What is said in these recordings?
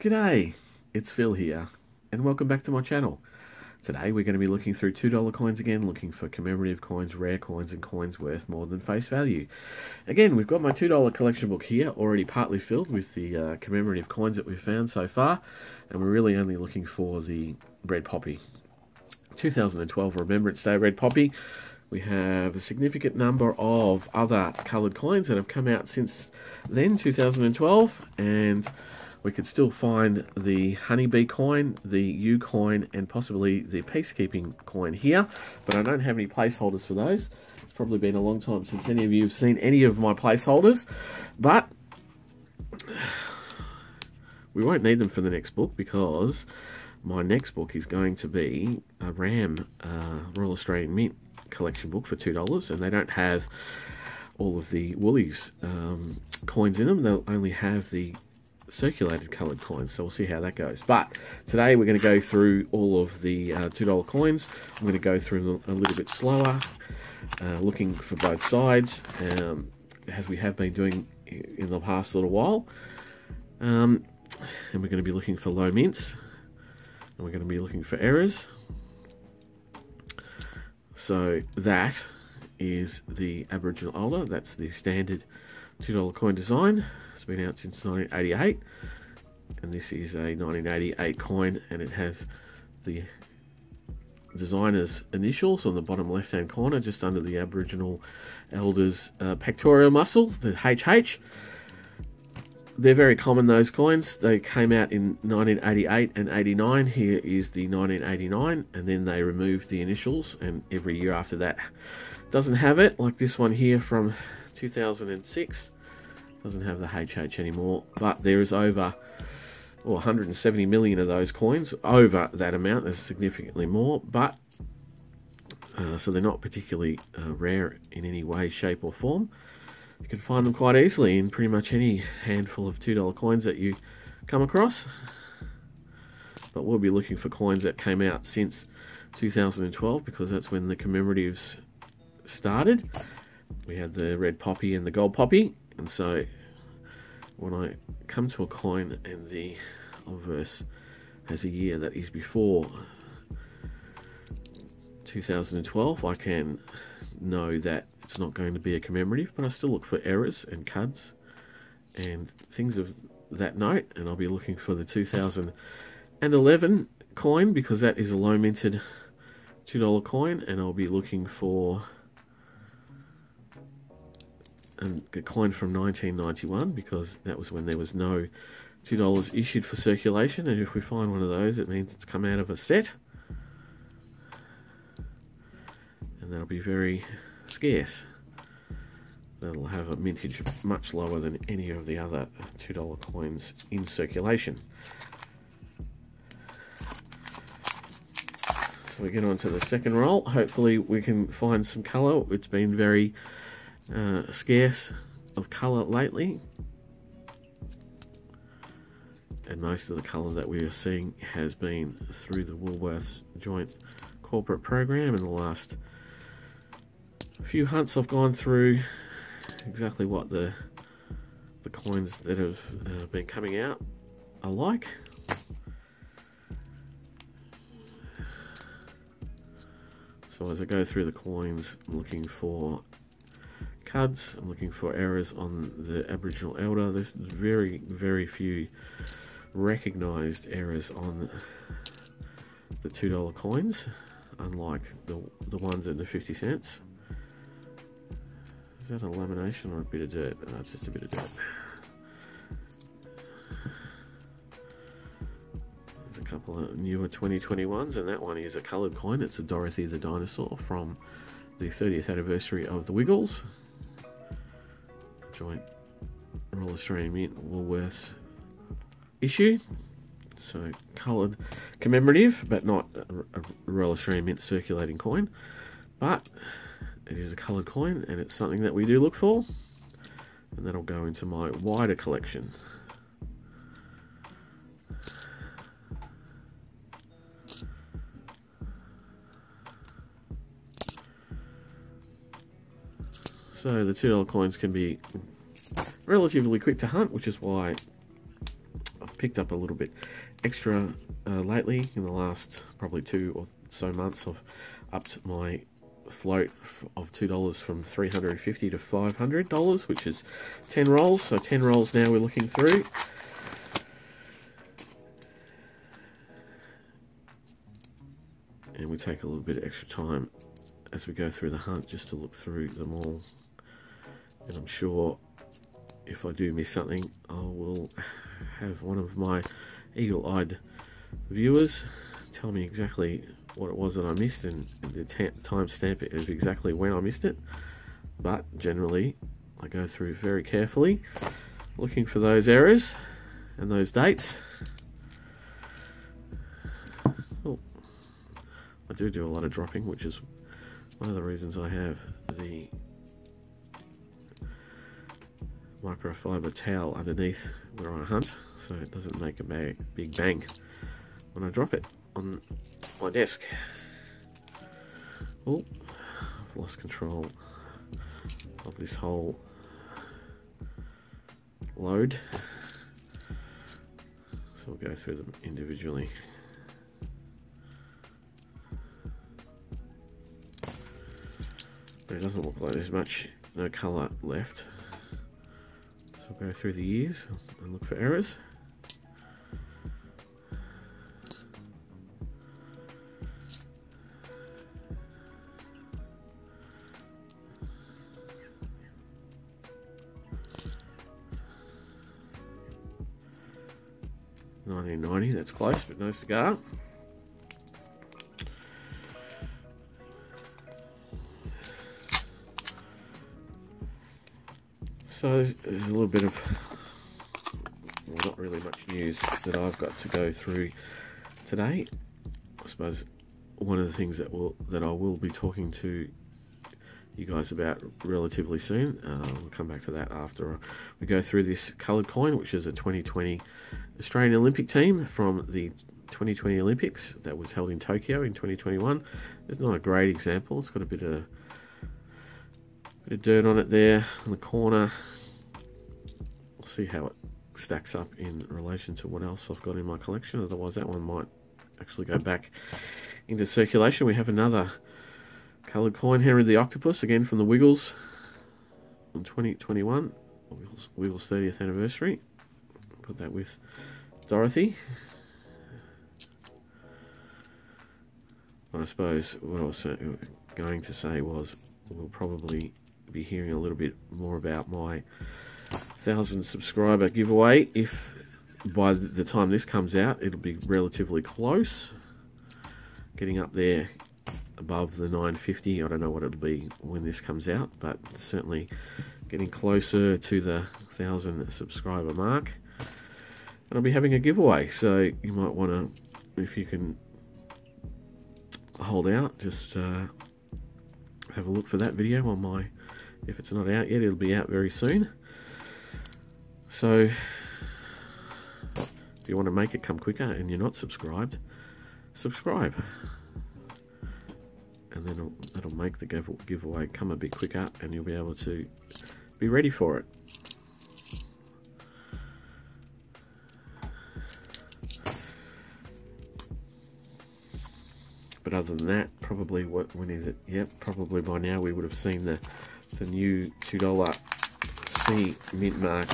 G'day, it's Phil here, and welcome back to my channel. Today we're going to be looking through $2 coins again, looking for commemorative coins, rare coins, and coins worth more than face value. Again, we've got my $2 collection book here, already partly filled with the commemorative coins that we've found so far, and we're really only looking for the red poppy. 2012 Remembrance Day red poppy. We have a significant number of other coloured coins that have come out since then, 2012, and we could still find the honeybee coin, the U coin, and possibly the peacekeeping coin here, but I don't have any placeholders for those. It's probably been a long time since any of you have seen any of my placeholders, but we won't need them for the next book because my next book is going to be a RAM Royal Australian Mint collection book for $2, and they don't have all of the Woolies coins in them. They'll only have the circulated coloured coins, so we'll see how that goes. But today we're going to go through all of the $2 coins. I'm going to go through them a little bit slower, looking for both sides, as we have been doing in the past little while. And we're going to be looking for low mints, and we're going to be looking for errors. So that is the Aboriginal Alder. That's the standard $2 coin design. It's been out since 1988, and this is a 1988 coin, and it has the designer's initials on the bottom left hand corner just under the Aboriginal Elder's pectoral muscle, the HH. They're very common, those coins. They came out in 1988 and 89. Here is the 1989, and then they removed the initials, and every year after that doesn't have it, like this one here from 2006. Doesn't have the HH anymore, but there is over 170 million of those coins. Over that amount, there's significantly more, but so they're not particularly rare in any way, shape or form. You can find them quite easily in pretty much any handful of $2 coins that you come across, but we'll be looking for coins that came out since 2012 because that's when the commemoratives started. We had the red poppy and the gold poppy. And so when I come to a coin and the obverse has a year that is before 2012, I can know that it's not going to be a commemorative, but I still look for errors and cuds and things of that note, and I'll be looking for the 2011 coin because that is a low minted $2 coin, and I'll be looking for a coin from 1991 because that was when there was no $2 issued for circulation, and if we find one of those it means it's come out of a set, and that'll be very scarce. That'll have a mintage much lower than any of the other $2 coins in circulation. So we get on to the second roll. Hopefully we can find some colour. It's been very scarce of colour lately, and most of the colour that we are seeing has been through the Woolworths joint corporate program. In the last few hunts I've gone through exactly what the coins that have been coming out are like. So as I go through the coins, I'm looking for cuds, I'm looking for errors on the Aboriginal Elder. There's very, very few recognised errors on the $2 coins, unlike the ones at the 50 cents. Is that a lamination or a bit of dirt? No, it's just a bit of dirt. There's a couple of newer 2021s, and that one is a coloured coin. It's a Dorothy the Dinosaur from the 30th anniversary of the Wiggles. Joint Royal Australian Mint Woolworths issue. So coloured commemorative, but not a Royal Australian Mint circulating coin. But it is a coloured coin, and it's something that we do look for, and that'll go into my wider collection. So the $2 coins can be relatively quick to hunt, which is why I've picked up a little bit extra lately. In the last probably 2 or so months, I've upped my float of $2 from $350 to $500, which is 10 rolls. So 10 rolls now we're looking through. And we take a little bit of extra time as we go through the hunt just to look through them all. And I'm sure if I do miss something, I will have one of my eagle-eyed viewers tell me exactly what it was that I missed and the timestamp it of exactly when I missed it. But generally, I go through very carefully, looking for those errors and those dates. Oh, I do a lot of dropping, which is one of the reasons I have the microfiber towel underneath where I hunt, so it doesn't make a big bang when I drop it on my desk. Oh, I've lost control of this whole load, so we'll go through them individually. But it doesn't look like there's no colour left. So I'll go through the years and look for errors. $19.90, that's close, but no cigar. So there's a little bit of, well, not really much news that I've got to go through today. I suppose one of the things that I will be talking to you guys about relatively soon. We'll come back to that after we go through this coloured coin, which is a 2020 Australian Olympic team from the 2020 Olympics that was held in Tokyo in 2021. It's not a great example. It's got a bit of dirt on it there in the corner. We'll see how it stacks up in relation to what else I've got in my collection. Otherwise, that one might actually go back into circulation. We have another coloured coin, Henry the Octopus, again from the Wiggles in 2021. Wiggles 30th anniversary. Put that with Dorothy. I suppose what I was going to say was we'll probably be hearing a little bit more about my 1,000 subscriber giveaway. If by the time this comes out, it'll be relatively close, getting up there above the 950. I don't know what it'll be when this comes out, but certainly getting closer to the 1,000 subscriber mark. And I'll be having a giveaway, so you might want to, if you can hold out, just have a look for that video on my, if it's not out yet, it'll be out very soon. So if you want to make it come quicker and you're not subscribed, subscribe, and then that'll make the giveaway come a bit quicker and you'll be able to be ready for it. But other than that, probably when is it? Yep, probably by now we would have seen the new $2 C mint mark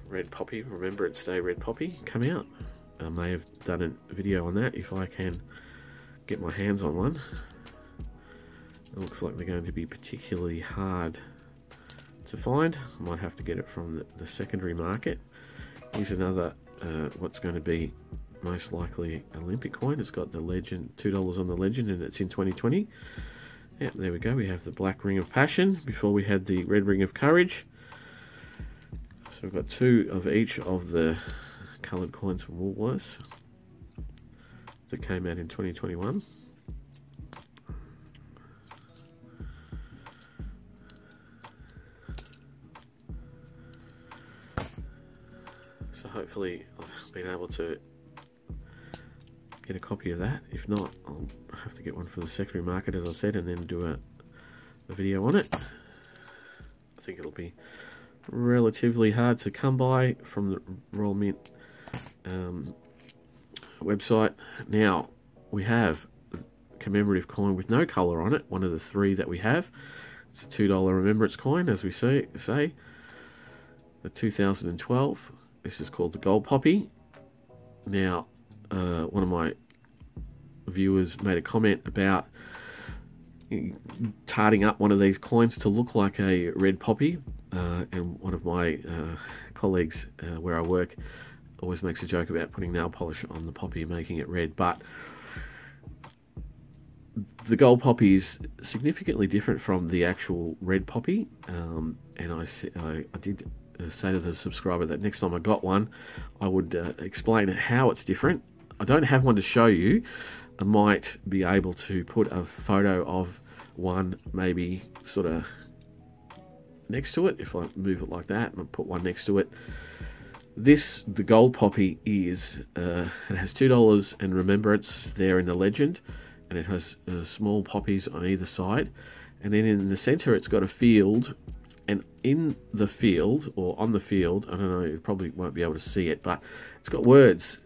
Red Poppy, Remembrance Day Red Poppy, come out. I may have done a video on that if I can get my hands on one. It looks like they're going to be particularly hard to find. I might have to get it from the secondary market. Here's another what's going to be most likely Olympic coin. It's got the legend, $2 on the legend, and it's in 2020. Yep, there we go. We have the black ring of passion before we had the red ring of courage. So we've got 2 of each of the coloured coins from Woolworths that came out in 2021. So hopefully I've been able to get a copy of that. If not, I'll have to get one from the secondary market, as I said, and then do a video on it. I think it'll be relatively hard to come by from the Royal Mint website. Now we have a commemorative coin with no colour on it, one of the three that we have. It's a $2 remembrance coin, as we say. The 2012. This is called the Gold Poppy. Now, one of my viewers made a comment about tarting up one of these coins to look like a red poppy, and one of my colleagues where I work always makes a joke about putting nail polish on the poppy and making it red, but the gold poppy is significantly different from the actual red poppy, and I did say to the subscriber that next time I got one I would explain how it's different. I don't have one to show you. I might be able to put a photo of one maybe sort of next to it. If I move it like that and put one next to it. The gold poppy is, it has $2 and remembrance there in the legend, and it has small poppies on either side, and then in the center it's got a field, and in the field, or on the field, I don't know, you probably won't be able to see it, but it's got words.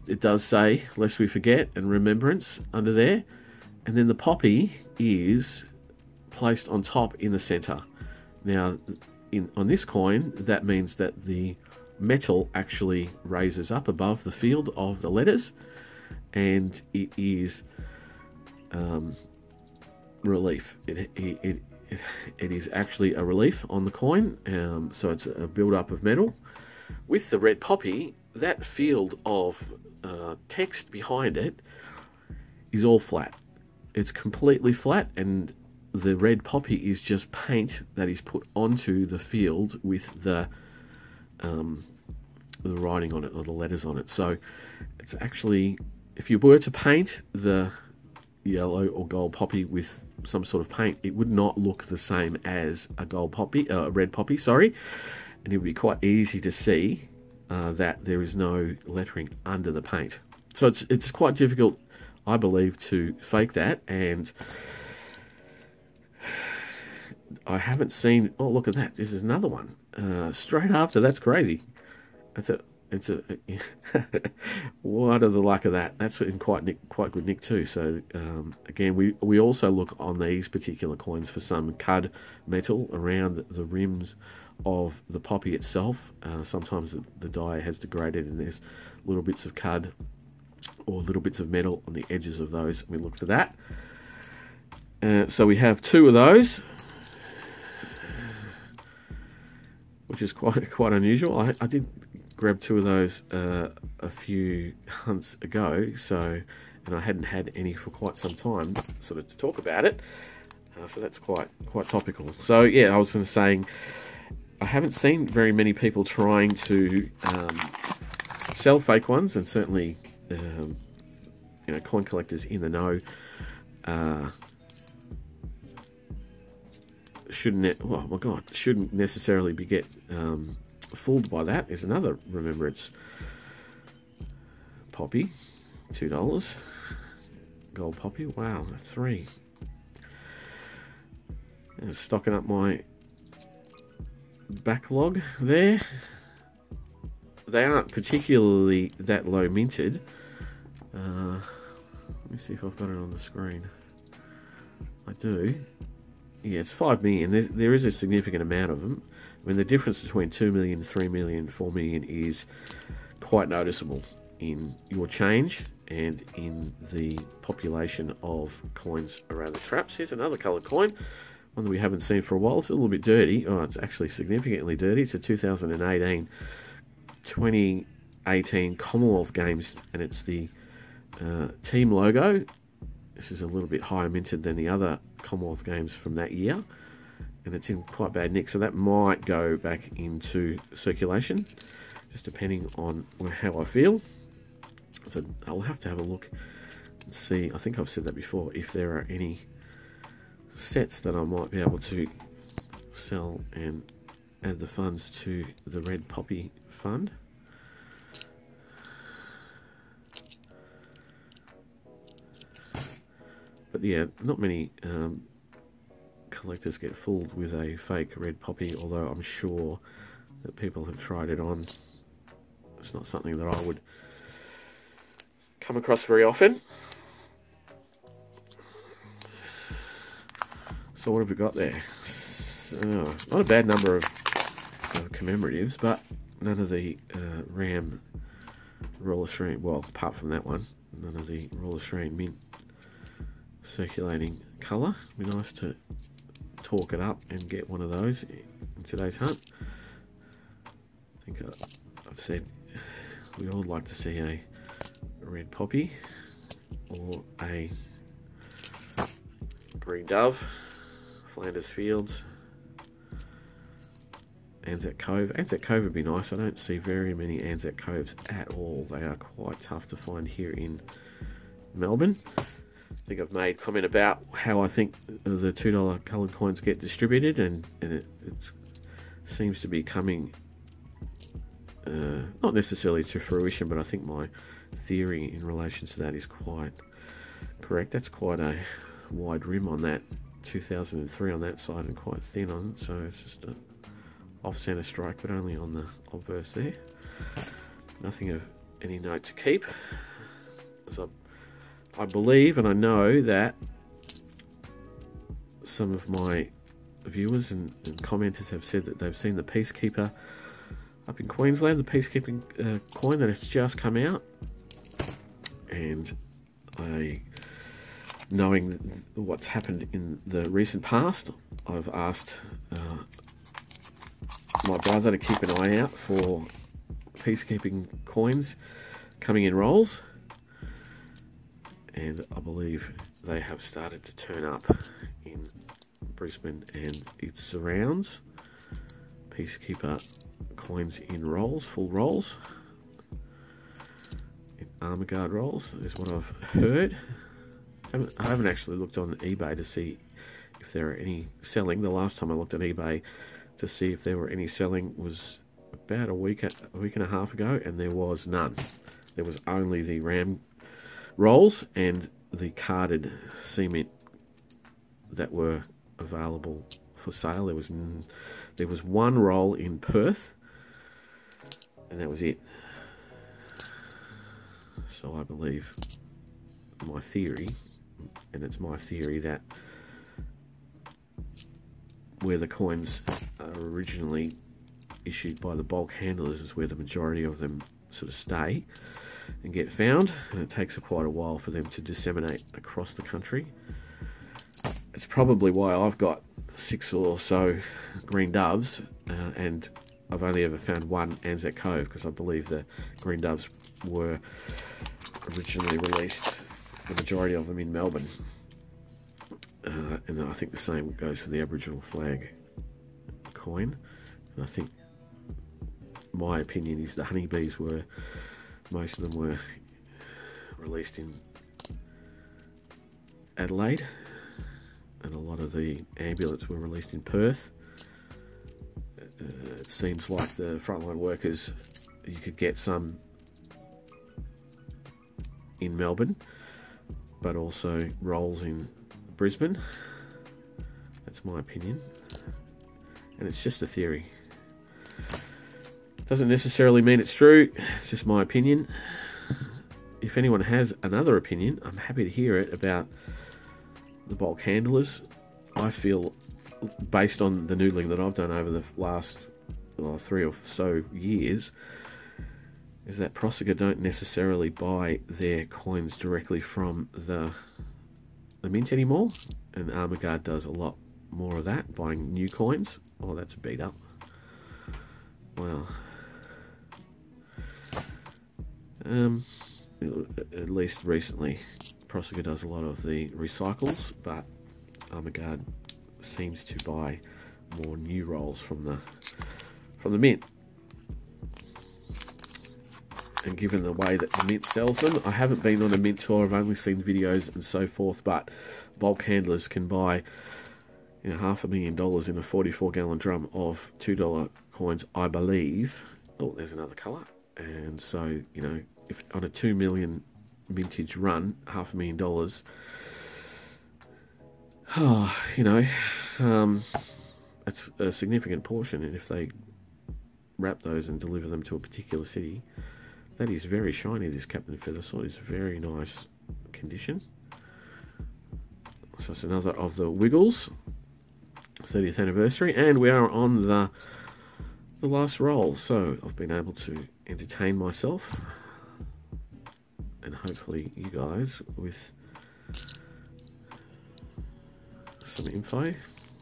It does say lest we forget and remembrance under there, and then the poppy is placed on top in the center. Now on this coin, that means that the metal actually raises up above the field of the letters, and it is relief. It is actually a relief on the coin, so it's a build-up of metal. With the red poppy, that field of text behind it is all flat. It's completely flat, and the red poppy is just paint that is put onto the field with the writing on it, or the letters on it. So it's actually, if you were to paint the yellow or gold poppy with some sort of paint, it would not look the same as a red poppy, sorry, and it would be quite easy to see that there is no lettering under the paint. So it's quite difficult, I believe, to fake that, and I haven't seen. Oh, look at that! This is another one straight after. That's crazy. It's a what are the luck of that? That's in quite good nick too. So again, we also look on these particular coins for some cud metal around the rims of the poppy itself. Sometimes the die has degraded and there's little bits of cud or little bits of metal on the edges of those. We look for that. So we have two of those, which is quite unusual. I did grab two of those a few hunts ago, and I hadn't had any for quite some time, sort of to talk about it. So that's quite topical. So yeah, I was saying, I haven't seen very many people trying to sell fake ones, and certainly coin collectors in the know shouldn't necessarily get fooled by that. There's another remembrance poppy, $2 gold poppy. Wow, 3. And stocking up my backlog there. They aren't particularly that low minted. Let me see if I've got it on the screen. I do. Yeah, it's 5 million. There is a significant amount of them. I mean, the difference between 2 million, 3 million, 4 million is quite noticeable in your change and in the population of coins around the traps. Here's another coloured coin, one that we haven't seen for a while. It's a little bit dirty. Oh, it's actually significantly dirty. It's a 2018 Commonwealth Games, and it's the team logo. This is a little bit higher minted than the other Commonwealth Games from that year, and it's in quite bad nick, so that might go back into circulation, just depending on how I feel. So I'll have to have a look and see. I think I've said that before, if there are any sets that I might be able to sell and add the funds to the Red Poppy Fund. But yeah, not many collectors get fooled with a fake red poppy, although I'm sure that people have tried it on. It's not something that I would come across very often. So what have we got there? Not a bad number of commemoratives, but none of the Ram Royal Australian, well, apart from that one, none of the Royal Australian Mint circulating colour. It'd be nice to talk it up and get one of those in today's hunt. I think I've said we all like to see a red poppy or a green dove, Flanders Fields, Anzac Cove. Anzac Cove would be nice. I don't see very many Anzac Coves at all. They are quite tough to find here in Melbourne. I think I've made comment about how I think the $2 coloured coins get distributed, and it seems to be coming not necessarily to fruition, but I think my theory in relation to that is quite correct. That's quite a wide rim on that 2003 on that side and quite thin on it, so it's just a off-centre strike, but only on the obverse there. Nothing of any note to keep. As I believe and I know that some of my viewers and commenters have said that they've seen the Peacekeeper up in Queensland, the Peacekeeping coin that has just come out, and knowing what's happened in the recent past, I've asked my brother to keep an eye out for Peacekeeping coins coming in rolls, and I believe they have started to turn up in Brisbane and its surrounds. Peacekeeper coins in rolls, full rolls, in armour guard rolls is what I've heard. I haven't actually looked on eBay to see if there are any selling. The last time I looked on eBay to see if there were any selling was about a week and a half ago, and there was none. There was only the Ram rolls and the carded cement that were available for sale. There was one roll in Perth, and that was it. So I believe my theory, and it's my theory, that where the coins are originally issued by the bulk handlers is where the majority of them sort of stay and get found, and it takes quite a while for them to disseminate across the country. It's probably why I've got 6 or so green doves, and I've only ever found one Anzac Cove, because I believe the green doves were originally released, the majority of them in Melbourne. And I think the same goes for the Aboriginal flag coin. And I think my opinion is the honeybees were, most of them were released in Adelaide, and a lot of the ambulance were released in Perth. It seems like the frontline workers, you could get some in Melbourne, but also rolls in Brisbane. That's my opinion, and it's just a theory. Doesn't necessarily mean it's true, it's just my opinion. If anyone has another opinion, I'm happy to hear it about the bulk handlers. I feel, based on the noodling that I've done over the last 3 or so years, is that Prosegur don't necessarily buy their coins directly from the mint anymore, and Armour Guard does a lot more of that, buying new coins. Oh, that's a beat up. Well, at least recently, Prosegur does a lot of the recycles, but Armour Guard seems to buy more new rolls from the mint. And given the way that the mint sells them, I haven't been on a mint tour, I've only seen videos and so forth, but bulk handlers can buy, you know, $500,000 in a 44-gallon drum of $2 coins, I believe. Oh, there's another colour. And so, you know, if on a 2 million mintage run, $500,000, oh, you know, That's a significant portion, and if they wrap those and deliver them to a particular city, that is very shiny. This Captain Feathersword is very nice condition. So it's another of the Wiggles 30th anniversary, and we are on the last roll. So I've been able to entertain myself and hopefully you guys with some info,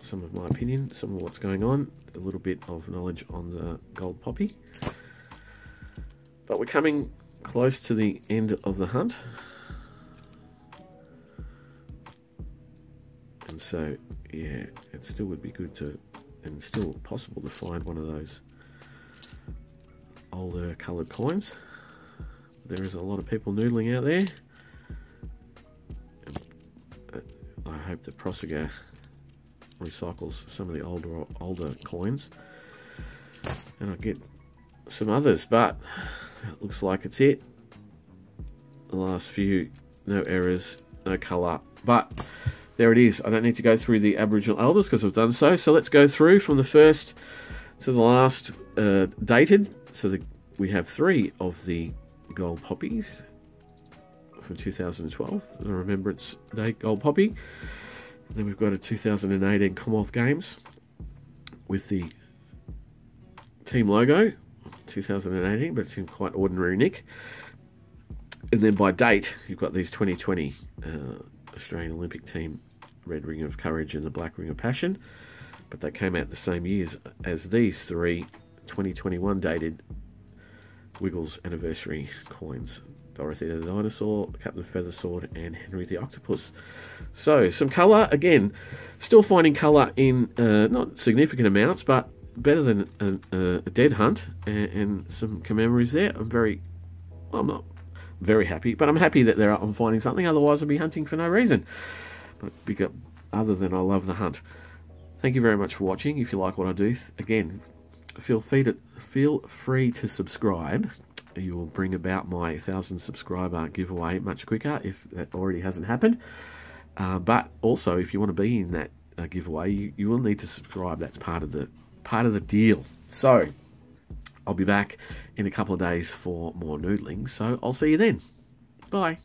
some of my opinion, some of what's going on, a little bit of knowledge on the gold poppy. But we're coming close to the end of the hunt, and so yeah, it still would be good to, and still possible to find one of those older coloured coins. There is a lot of people noodling out there. I hope that Prosegur recycles some of the older coins, and I'll get some others, but it looks like it's it. The last few, no errors, no colour, but there it is. I don't need to go through the Aboriginal elders because I've done so. So let's go through from the first to the last dated. So we have 3 of the gold poppies from 2012, the Remembrance Day gold poppy. And then we've got a 2018 Commonwealth Games with the team logo, 2018, but it's in quite ordinary nick. And then by date, you've got these 2020 Australian Olympic team Red Ring of Courage and the Black Ring of Passion, but they came out the same years as these 3 2021 dated Wiggles anniversary coins: Dorothy the Dinosaur, Captain Feathersword, and Henry the Octopus. So some colour, again, still finding colour in not significant amounts, but better than a dead hunt, and some commemoratives there. I'm not very happy, but I'm happy that I'm finding something. Otherwise I'd be hunting for no reason. But other than I love the hunt. Thank you very much for watching. If you like what I do, again, feel free to subscribe. You will bring about my 1,000 subscriber giveaway much quicker if that already hasn't happened. But also, if you want to be in that giveaway, you will need to subscribe. That's part of the deal. So I'll be back in a couple of days for more noodling. So I'll see you then. Bye.